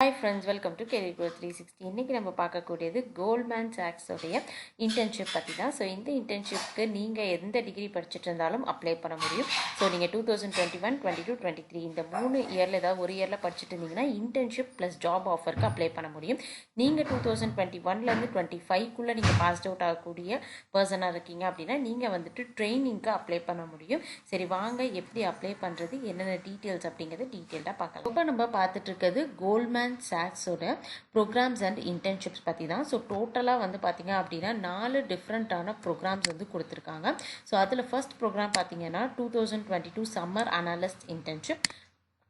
Hi friends, welcome to Career Growth 360. இன்னைக்கு நம்ம பார்க்கக்கூடியது கோல்ட்மேன் சாக்ஸ் உடைய இன்டர்ன்ஷிப் பற்றி தான். ஸோ இந்த இன்டர்ன்ஷிப்க்கு நீங்கள் எந்த டிகிரி படிச்சுட்டு இருந்தாலும் அப்ளை பண்ண முடியும். ஸோ நீங்கள் 2021, 22, 23 இந்த 3 இயரில் ஏதாவது ஒரு இயரில் படிச்சுட்டு இருந்தீங்கன்னா இன்டர்ன்ஷிப் ப்ளஸ் ஜாப் ஆஃபருக்கு அப்ளை பண்ண முடியும். நீங்கள் 2021லேருந்து 25க்குள்ளே நீங்கள் பாஸ்ட் அவுட் ஆகக்கூடிய பர்சனாக இருக்கீங்க அப்படின்னா நீங்கள் வந்துட்டு ட்ரைனிங்க்கு அப்ளை பண்ண முடியும். சரி வாங்க எப்படி அப்ளை பண்ணுறது, என்னென்ன டீட்டெயில்ஸ் அப்படிங்கிறது டீட்டெயில்டாக பார்க்கலாம். இப்போ நம்ம பார்த்துட்டு இருக்கிறது கோல்ட்மேன் சாக்ஸோட ப்ரோக்ராம்ஸ் அண்ட் இன்டர்ன்ஷிப்ஸ் பற்றி தான். ஸோ டோட்டலாக வந்து பார்த்தீங்க அப்படின்னா 4 டிஃப்ரெண்ட்டான ப்ரோக்ராம்ஸ் வந்து கொடுத்துருக்காங்க. ஸோ அதில் ஃபர்ஸ்ட் ப்ரோக்ராம் பார்த்தீங்கன்னா 2022 summer analyst internship,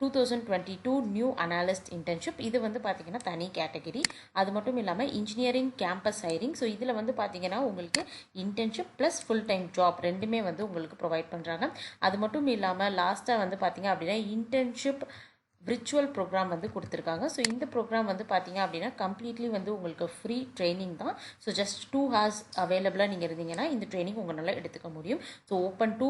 2022 new analyst internship. இது வந்து பார்த்தீங்கன்னா தனி கேட்டகரி. அது மட்டும் இல்லாமல் இன்ஜினியரிங் கேம்பஸ் ஹைரிங். ஸோ இதில் வந்து பார்த்தீங்கன்னா உங்களுக்கு internship plus full time job ரெண்டுமே வந்து உங்களுக்கு ப்ரொவைட் பண்ணுறாங்க. அது மட்டும் இல்லாமல் லாஸ்ட்டாக வந்து பார்த்தீங்க அப்படின்னா இன்டர்ன்ஷிப் விர்ச்சுவல் ப்ரோக்ராம் வந்து கொடுத்துருக்காங்க. ஸோ இந்த ப்ரோக்ராம் வந்து பார்த்தீங்க அப்படின்னா கம்ப்ளீட்லி வந்து உங்களுக்கு ஃப்ரீ ட்ரைனிங் தான். ஸோ ஜஸ்ட் 2 hours அவைலபிளாக நீங்கள் இருந்தீங்கன்னா இந்த ட்ரைனிங் உங்களால் எடுத்துக்க முடியும். So open to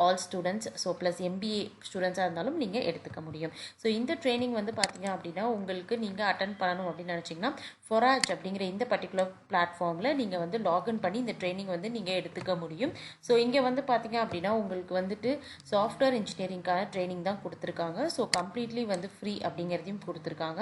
all students, so plus MBA ஸ்டூடெண்ட்ஸாக இருந்தாலும் நீங்கள் எடுத்துக்க முடியும். ஸோ இந்த ட்ரைனிங் வந்து பார்த்தீங்க அப்படின்னா உங்களுக்கு நீங்கள் அட்டன் பண்ணணும் அப்படின்னு நினச்சிங்கன்னா ஃபொராஜ் அப்படிங்கிற இந்த பர்டிகுலர் பிளாட்ஃபார்மில் நீங்கள் வந்து லாகின் பண்ணி இந்த ட்ரைனிங் வந்து நீங்கள் எடுத்துக்க முடியும். ஸோ இங்கே வந்து பார்த்தீங்க அப்படின்னா உங்களுக்கு வந்துட்டு சாஃப்ட்வேர் இன்ஜினியரிங்கான ட்ரைனிங் தான் கொடுத்துருக்காங்க. ஸோ கம்ப்ளீட்லி வந்து ஃப்ரீ அப்படிங்கிறதையும் கொடுத்துருக்காங்க.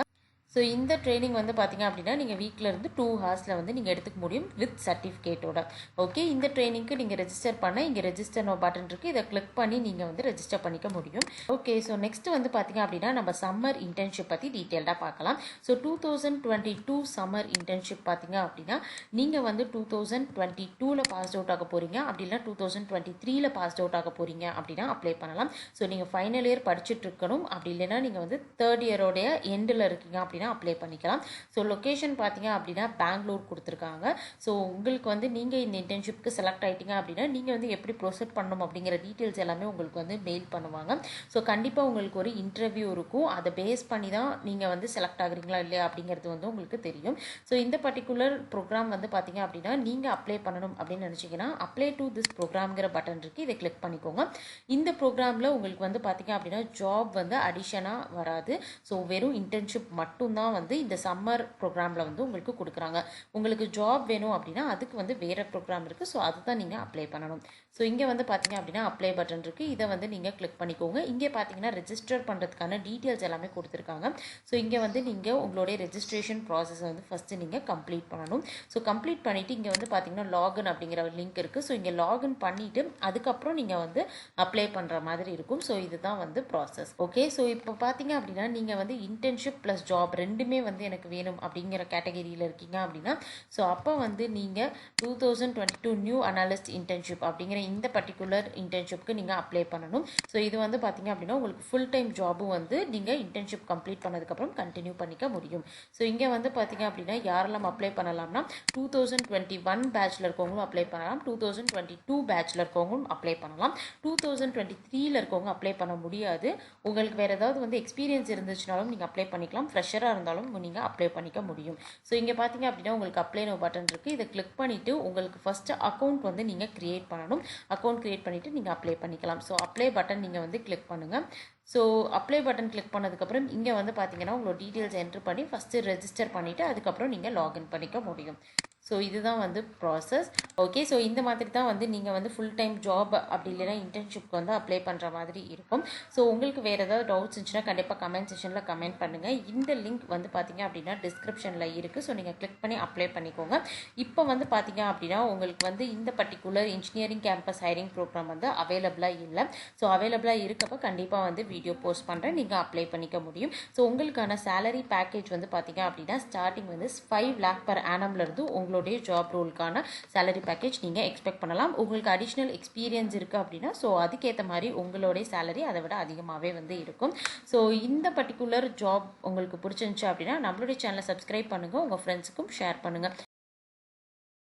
ஸோ இந்த ட்ரைனிங் வந்து பார்த்தீங்க அப்படின்னா நீங்கள் வீக்கில் இருந்து 2 hours வந்து நீங்கள் எடுத்துக்க முடியும் வித் சர்டிஃபிகேட்டோட. ஓகே, இந்த ட்ரைனிங்க்கு நீங்கள் ரெஜிஸ்டர் பண்ண இங்கே ரெஜிஸ்டர் நோ பட்டன் இருக்குது, இதை கிளிக் பண்ணி நீங்கள் வந்து ரெஜிஸ்டர் பண்ணிக்க முடியும். ஓகே, ஸோ நெக்ஸ்ட் வந்து பார்த்தீங்க அப்படின்னா நம்ம சம்மர் இன்டர்ன்ஷிப் பற்றி டீட்டெயில்டாக பார்க்கலாம். ஸோ 2022 சம்மர் இன்டர்ன்ஷிப் பார்த்தீங்க அப்படின்னா நீங்கள் வந்து 2022ல் பாஸ் அவுட் ஆக போகிறீங்க, அப்படி இல்லை 2023ல் பாஸ் அவுட் ஆக போகிறீங்க அப்படின்னா அப்ளை பண்ணலாம். ஸோ நீங்கள் ஃபைனல் இயர் படிச்சுட்டு இருக்கணும், அப்படி இல்லைன்னா நீங்கள் வந்து 3rd இயரோடைய எண்டில் இருக்கீங்க அப்படின்னா அப்ளை பண்ணிக்கலாம். ஸோ லொக்கேஷன் பார்த்தீங்க அப்படின்னா பெங்களூர் கொடுத்துருக்காங்க. ஸோ உங்களுக்கு வந்து நீங்கள் இந்த இன்டர்ன்ஷிப்க்கு செலக்ட் ஆகிட்டீங்க அப்படின்னா நீங்கள் வந்து எப்படி ப்ரொசீட் பண்ணணும் அப்படிங்கிற டீட்டெயில்ஸ் எல்லாமே உங்களுக்கு வந்து மெயில் பண்ணுவாங்க. ஸோ கண்டிப்பாக உங்களுக்கு ஒரு இன்டர்வியூ இருக்கும், அதை பேஸ் பண்ணி தான் நீங்கள் வந்து செலக்ட் ஆகுறீங்களா இல்லையா அப்படிங்கிறது வந்து உங்களுக்கு தெரியும். ஸோ இந்த பர்டிகுலர் ப்ரோக்ராம் வந்து பார்த்தீங்க அப்படின்னா நீங்கள் அப்ளை பண்ணணும் அப்படின்னு நினச்சிங்கன்னா அப்ளை டு திஸ் ப்ரோக்ராம்ங்கிற பட்டன் இருக்குது, இதை கிளிக் பண்ணிக்கோங்க. இந்த ப்ரோக்ராமில் உங்களுக்கு வந்து பார்த்தீங்க அப்படின்னா ஜாப் வந்து அடிஷனாக வராது. ஸோ வெறும் இன்டர்ன்ஷிப் மட்டும் தான் வந்து இந்த சம்மர் ப்ரோக்ராமில் வந்து உங்களுக்கு கொடுக்குறாங்க. உங்களுக்கு ஜாப் வேணும் அப்படின்னா அதுக்கு வந்து வேறு ப்ரோக்ராம் இருக்குது. ஸோ அதுதான் நீங்கள் அப்ளை பண்ணணும். ஸோ இங்கே வந்து பார்த்தீங்க அப்படின்னா அப்ளை பட்டன் இருக்குது, இதை வந்து நீங்கள் கிளிக் பண்ணிக்கோங்க. இங்கே பார்த்தீங்கன்னா ரெஜிஸ்டர் பண்ணுறதுக்கான டீட்டெயில்ஸ் எல்லாமே கொடுத்துருக்காங்க. ஸோ இங்கே வந்து நீங்கள் உங்களுடைய ரெஜிஸ்ட்ரேஷன் ப்ராசஸை வந்து ஃபஸ்ட்டு நீங்கள் கம்ப்ளீட் பண்ணணும். ஸோ கம்ப்ளீட் பண்ணிவிட்டு இங்கே வந்து பார்த்தீங்கன்னா லாகின் அப்படிங்கிற லிங்க் இருக்குது. ஸோ இங்கே லாகின் பண்ணிவிட்டு அதுக்கப்புறம் நீங்கள் வந்து அப்ளை பண்ணுற மாதிரி இருக்கும். ஸோ இதுதான் வந்து ப்ராசஸ். ஓகே, ஸோ இப்போ பார்த்தீங்க அப்படின்னா நீங்கள் வந்து இன்டர்ன்ஷிப் ப்ளஸ் ஜாப் ரெண்டுமே வந்து எனக்கு வேணும் அப்படிங்கிற கேட்டகரியில் இருக்கீங்க அப்படின்னா ஸோ அப்போ வந்து நீங்கள் 2022 நியூ அனாலிஸ்ட் இன்டர்ன்ஷிப் அப்படிங்கிற இந்த பர்டிகுலர் இன்டர்ன்ஷிப்க்கு நீங்கள் அப்ளை பண்ணணும். ஸோ இது வந்து பார்த்தீங்க அப்படின்னா உங்களுக்கு ஃபுல் டைம் ஜாபும் வந்து நீங்கள் இன்டர்ன்ஷிப் கம்ப்ளீட் பண்ணதுக்கப்புறம் கண்டினியூ பண்ணிக்க முடியும். ஸோ இங்கே வந்து பார்த்தீங்க அப்படின்னா யாரெல்லாம் அப்ளை பண்ணலாம்னா 2021 பேட்சில் இருக்கவங்களும் அப்ளை பண்ணலாம், 2022 பேட்சில் இருக்கவங்களும் அப்ளை பண்ணலாம், 2023ல் இருக்கவங்க அப்ளை பண்ண முடியாது. உங்களுக்கு வேறு ஏதாவது வந்து எக்ஸ்பீரியன்ஸ் இருந்துச்சுனாலும் நீங்கள் அப்ளை பண்ணிக்கலாம், ஃப்ரெஷராக இருந்தாலும் நீங்கள் அப்ளை பண்ணிக்க முடியும். ஸோ இங்கே பார்த்தீங்க அப்படின்னா உங்களுக்கு அப்ளை நோ பட்டன் இருக்குது, இதை கிளிக் பண்ணிவிட்டு உங்களுக்கு ஃபஸ்ட்டு அக்கௌண்ட் வந்து நீங்கள் க்ரியேட் பண்ணணும். அக்கௌண்ட் க்ரியேட் பண்ணிவிட்டு நீங்கள் அப்ளை பண்ணிக்கலாம். ஸோ அப்ளை பட்டன் நீங்கள் வந்து கிளிக் பண்ணுங்கள். ஸோ அப்ளை பட்டன் கிளிக் பண்ணதுக்கப்புறம் இங்கே வந்து பார்த்தீங்கன்னா உங்களோட டீட்டெயில்ஸ் என்ட்ரு பண்ணி ஃபஸ்ட்டு ரெஜிஸ்டர் பண்ணிவிட்டு அதுக்கப்புறம் நீங்கள் லாகின் பண்ணிக்க முடியும். ஸோ இதுதான் வந்து ப்ராசஸ். ஓகே, ஸோ இந்த மாதிரி தான் வந்து நீங்கள் வந்து ஃபுல் டைம் ஜாப் அப்படி இல்லைனா இன்டர்ன்ஷிப்க்கு வந்து அப்ளை பண்ணுற மாதிரி இருக்கும். ஸோ உங்களுக்கு வேறு ஏதாவது டவுட்ஸ் இருந்துச்சுன்னா கண்டிப்பாக கமெண்ட் செக்ஷனில் கமெண்ட் பண்ணுங்கள். இந்த லிங்க் வந்து பார்த்தீங்க அப்படின்னா டிஸ்கிரிப்ஷனில் இருக்குது. ஸோ நீங்கள் கிளிக் பண்ணி அப்ளை பண்ணிக்கோங்க. இப்போ வந்து பார்த்தீங்க அப்படின்னா உங்களுக்கு வந்து இந்த particular engineering campus hiring program வந்து அவைலபிளாக இல்லை. ஸோ அவைலபிளாக இருக்கப்போ கண்டிப்பாக வந்து வீடியோ போஸ்ட் பண்ணுறேன், நீங்கள் அப்ளை பண்ணிக்க முடியும். ஸோ உங்களுக்கான சேலரி பேக்கேஜ் வந்து பார்த்தீங்க அப்படின்னா ஸ்டார்டிங் வந்து 5 lakh per annumலேருந்து உங்களுடைய ஜாப் ரோலுக்கான சேலரி பேக்கேஜ் நீங்கள் எக்ஸ்பெக்ட் பண்ணலாம். உங்களுக்கு அடிஷ்னல் எக்ஸ்பீரியன்ஸ் இருக்குது அப்படின்னா ஸோ அதுக்கேற்ற மாதிரி உங்களுடைய சேலரி அதை விட அதிகமாகவே வந்து இருக்கும். ஸோ இந்த பர்டிகுலர் ஜாப் உங்களுக்கு பிடிச்சிருந்துச்சு அப்படின்னா நம்மளுடைய சேனலை சப்ஸ்கிரைப் பண்ணுங்கள், உங்கள் ஃப்ரெண்ட்ஸுக்கும் ஷேர் பண்ணுங்கள்.